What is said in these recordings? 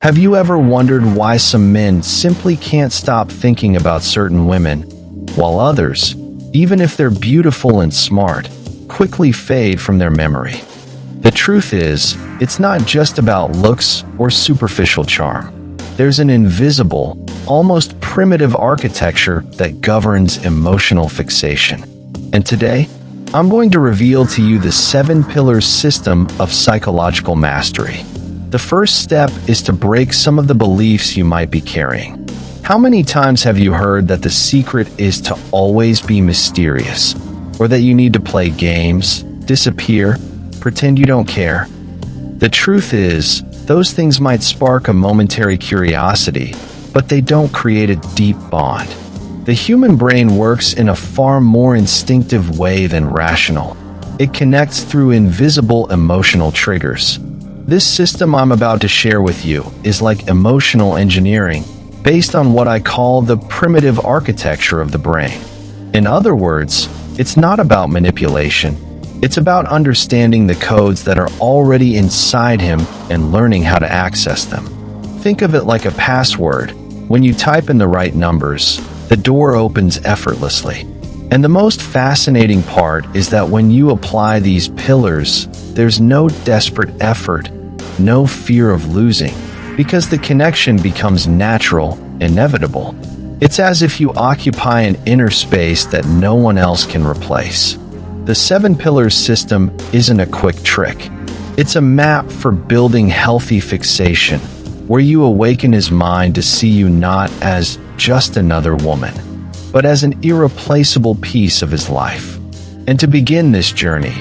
Have you ever wondered why some men simply can't stop thinking about certain women, while others, even if they're beautiful and smart, quickly fade from their memory? The truth is, it's not just about looks or superficial charm. There's an invisible, almost primitive architecture that governs emotional fixation. And today, I'm going to reveal to you the 7 pillars system of psychological mastery. The first step is to break some of the beliefs you might be carrying. How many times have you heard that the secret is to always be mysterious, or that you need to play games, disappear, pretend you don't care? The truth is, those things might spark a momentary curiosity, but they don't create a deep bond. The human brain works in a far more instinctive way than rational. It connects through invisible emotional triggers. This system I'm about to share with you is like emotional engineering, based on what I call the primitive architecture of the brain. In other words, it's not about manipulation. It's about understanding the codes that are already inside him and learning how to access them. Think of it like a password. When you type in the right numbers, the door opens effortlessly. And the most fascinating part is that when you apply these pillars, there's no desperate effort, no fear of losing, because the connection becomes natural, inevitable. It's as if you occupy an inner space that no one else can replace. The 7 pillars system isn't a quick trick. It's a map for building healthy fixation, where you awaken his mind to see you not as just another woman, but as an irreplaceable piece of his life. And to begin this journey,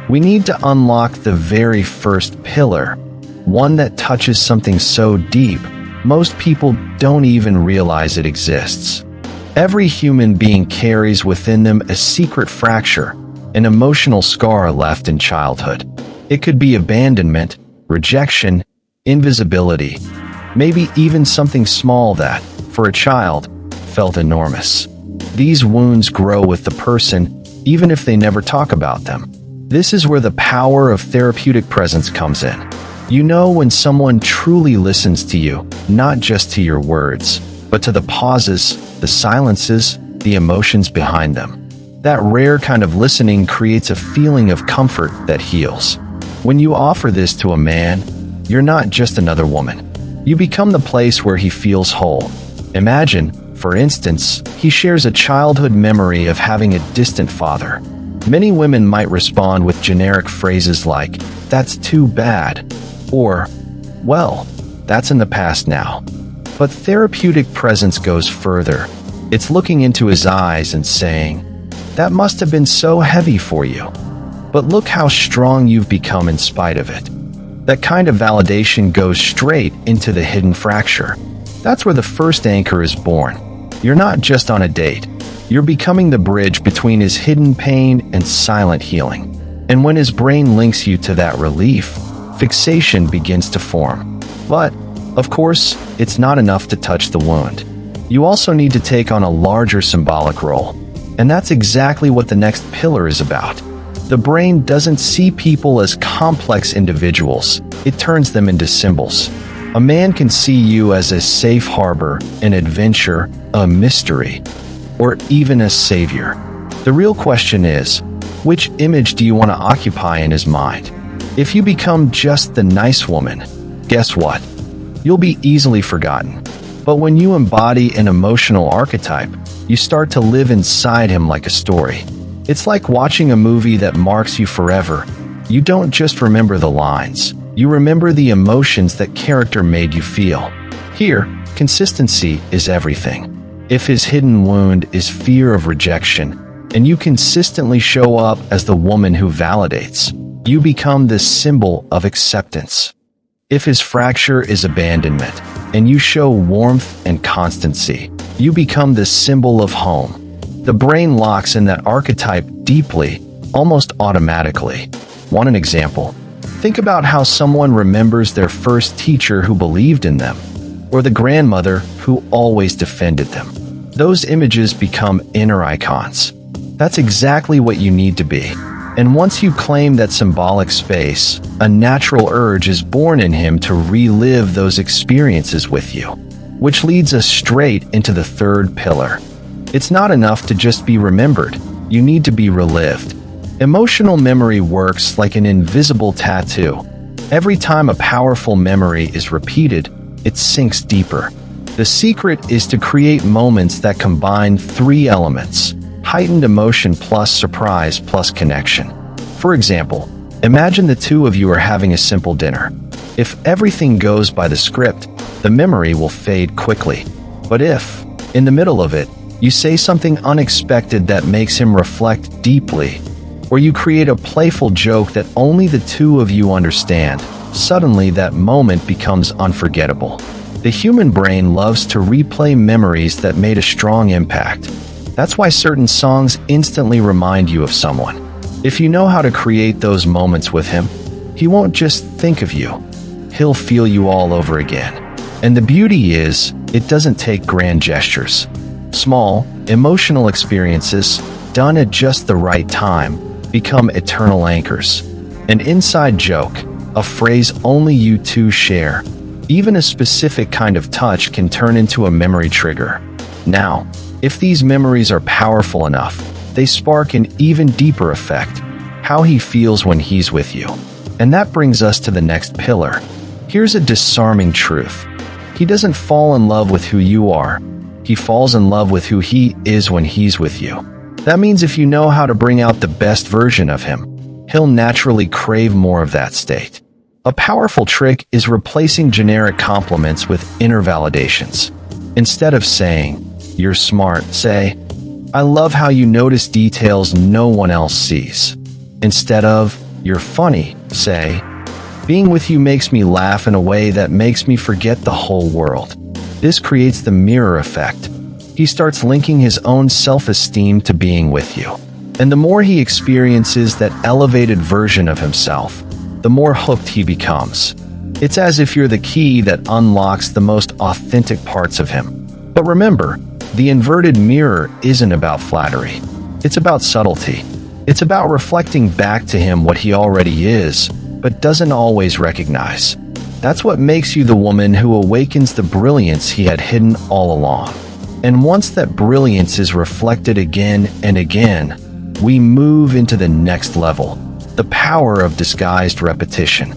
we need to unlock the very first pillar, one that touches something so deep, most people don't even realize it exists. Every human being carries within them a secret fracture, an emotional scar left in childhood. It could be abandonment, rejection, invisibility, maybe even something small that, for a child, felt enormous. These wounds grow with the person, even if they never talk about them. This is where the power of therapeutic presence comes in. You know when someone truly listens to you, not just to your words, but to the pauses, the silences, the emotions behind them. That rare kind of listening creates a feeling of comfort that heals. When you offer this to a man, you're not just another woman. You become the place where he feels whole. Imagine, for instance, he shares a childhood memory of having a distant father. Many women might respond with generic phrases like, "That's too bad," or, "Well, that's in the past now." But therapeutic presence goes further. It's looking into his eyes and saying, "That must have been so heavy for you. But look how strong you've become in spite of it." That kind of validation goes straight into the hidden fracture. That's where the first anchor is born. You're not just on a date. You're becoming the bridge between his hidden pain and silent healing. And when his brain links you to that relief, fixation begins to form. But, of course, it's not enough to touch the wound. You also need to take on a larger symbolic role. And that's exactly what the next pillar is about. The brain doesn't see people as complex individuals. It turns them into symbols. A man can see you as a safe harbor, an adventure, a mystery, or even a savior. The real question is, which image do you want to occupy in his mind? If you become just the nice woman, guess what? You'll be easily forgotten. But when you embody an emotional archetype, you start to live inside him like a story. It's like watching a movie that marks you forever. You don't just remember the lines. You remember the emotions that character made you feel. Here, consistency is everything. If his hidden wound is fear of rejection, and you consistently show up as the woman who validates, you become this symbol of acceptance. If his fracture is abandonment, and you show warmth and constancy, you become the symbol of home. The brain locks in that archetype deeply, almost automatically. Want an example? Think about how someone remembers their first teacher who believed in them, or the grandmother who always defended them. Those images become inner icons. That's exactly what you need to be. And once you claim that symbolic space, a natural urge is born in him to relive those experiences with you, which leads us straight into the third pillar. It's not enough to just be remembered, you need to be relived. Emotional memory works like an invisible tattoo. Every time a powerful memory is repeated, it sinks deeper. The secret is to create moments that combine three elements: heightened emotion plus surprise plus connection. For example, imagine the two of you are having a simple dinner. If everything goes by the script, the memory will fade quickly. But if, in the middle of it, you say something unexpected that makes him reflect deeply, or you create a playful joke that only the two of you understand, suddenly that moment becomes unforgettable. The human brain loves to replay memories that made a strong impact. That's why certain songs instantly remind you of someone. If you know how to create those moments with him, he won't just think of you. He'll feel you all over again. And the beauty is, it doesn't take grand gestures. Small, emotional experiences, done at just the right time, become eternal anchors. An inside joke, a phrase only you two share, even a specific kind of touch can turn into a memory trigger. Now, if these memories are powerful enough, they spark an even deeper effect: how he feels when he's with you. And that brings us to the next pillar. Here's a disarming truth. He doesn't fall in love with who you are. He falls in love with who he is when he's with you. That means if you know how to bring out the best version of him, he'll naturally crave more of that state. A powerful trick is replacing generic compliments with inner validations. Instead of saying, "You're smart," say, "I love how you notice details no one else sees." Instead of, "You're funny," say, "Being with you makes me laugh in a way that makes me forget the whole world." This creates the mirror effect. He starts linking his own self-esteem to being with you. And the more he experiences that elevated version of himself, the more hooked he becomes. It's as if you're the key that unlocks the most authentic parts of him. But remember, the inverted mirror isn't about flattery. It's about subtlety. It's about reflecting back to him what he already is, but doesn't always recognize. That's what makes you the woman who awakens the brilliance he had hidden all along. And once that brilliance is reflected again and again, we move into the next level: the power of disguised repetition.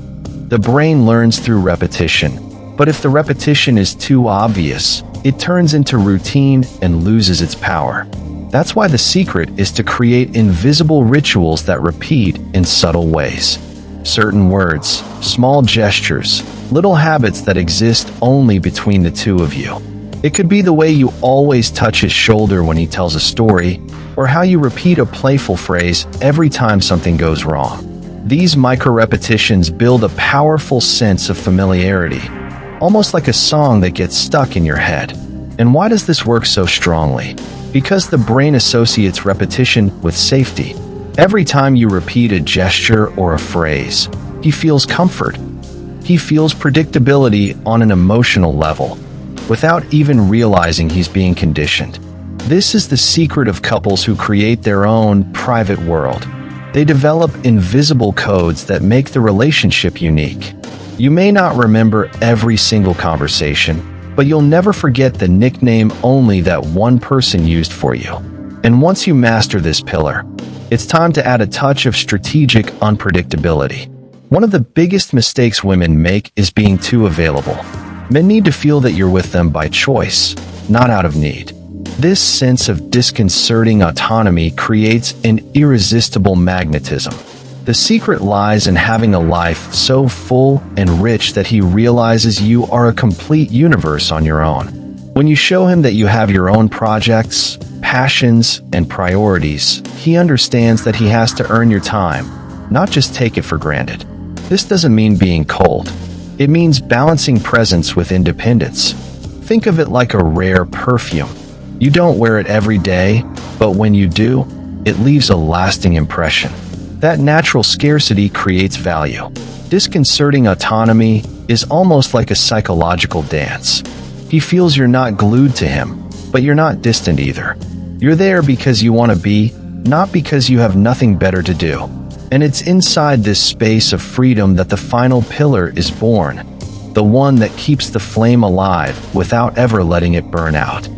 The brain learns through repetition, but if the repetition is too obvious, it turns into routine and loses its power. That's why the secret is to create invisible rituals that repeat in subtle ways. Certain words, small gestures, little habits that exist only between the two of you. It could be the way you always touch his shoulder when he tells a story, or how you repeat a playful phrase every time something goes wrong. These micro-repetitions build a powerful sense of familiarity, almost like a song that gets stuck in your head. And why does this work so strongly? Because the brain associates repetition with safety. Every time you repeat a gesture or a phrase, he feels comfort. He feels predictability on an emotional level, without even realizing he's being conditioned. This is the secret of couples who create their own private world. They develop invisible codes that make the relationship unique. You may not remember every single conversation, but you'll never forget the nickname only that one person used for you. And once you master this pillar, it's time to add a touch of strategic unpredictability. One of the biggest mistakes women make is being too available. Men need to feel that you're with them by choice, not out of need. This sense of disconcerting autonomy creates an irresistible magnetism. The secret lies in having a life so full and rich that he realizes you are a complete universe on your own. When you show him that you have your own projects, passions, and priorities, he understands that he has to earn your time, not just take it for granted. This doesn't mean being cold. It means balancing presence with independence. Think of it like a rare perfume. You don't wear it every day, but when you do, it leaves a lasting impression. That natural scarcity creates value. Disconcerting autonomy is almost like a psychological dance. He feels you're not glued to him, but you're not distant either. You're there because you want to be, not because you have nothing better to do. And it's inside this space of freedom that the final pillar is born, the one that keeps the flame alive without ever letting it burn out.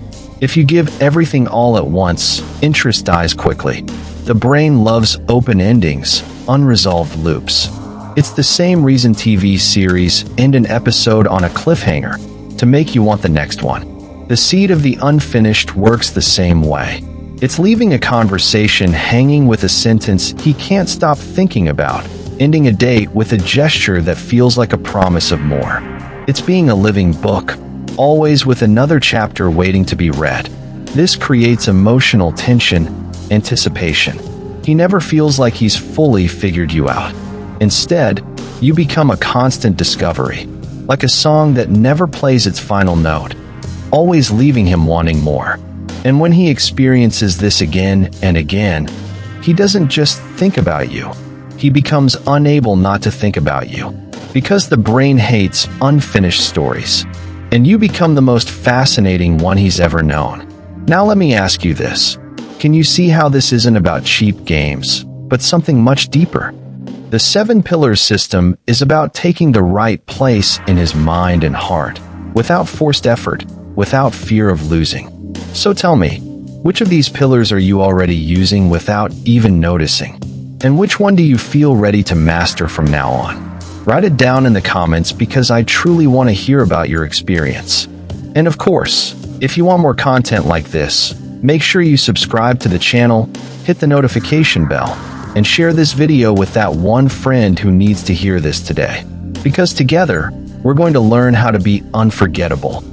If you give everything all at once, interest dies quickly. The brain loves open endings, unresolved loops. It's the same reason TV series end an episode on a cliffhanger, to make you want the next one. The seed of the unfinished works the same way. It's leaving a conversation hanging with a sentence he can't stop thinking about, ending a date with a gesture that feels like a promise of more. It's being a living book, always with another chapter waiting to be read. This creates emotional tension, anticipation. He never feels like he's fully figured you out. Instead, you become a constant discovery, like a song that never plays its final note, always leaving him wanting more. And when he experiences this again and again, he doesn't just think about you. He becomes unable not to think about you, because the brain hates unfinished stories. And you become the most fascinating one he's ever known. Now let me ask you this. Can you see how this isn't about cheap games, but something much deeper? The 7 Pillars system is about taking the right place in his mind and heart, without forced effort, without fear of losing. So tell me, which of these pillars are you already using without even noticing? And which one do you feel ready to master from now on? Write it down in the comments because I truly want to hear about your experience. And of course, if you want more content like this, make sure you subscribe to the channel, hit the notification bell, and share this video with that one friend who needs to hear this today. Because together, we're going to learn how to be unforgettable.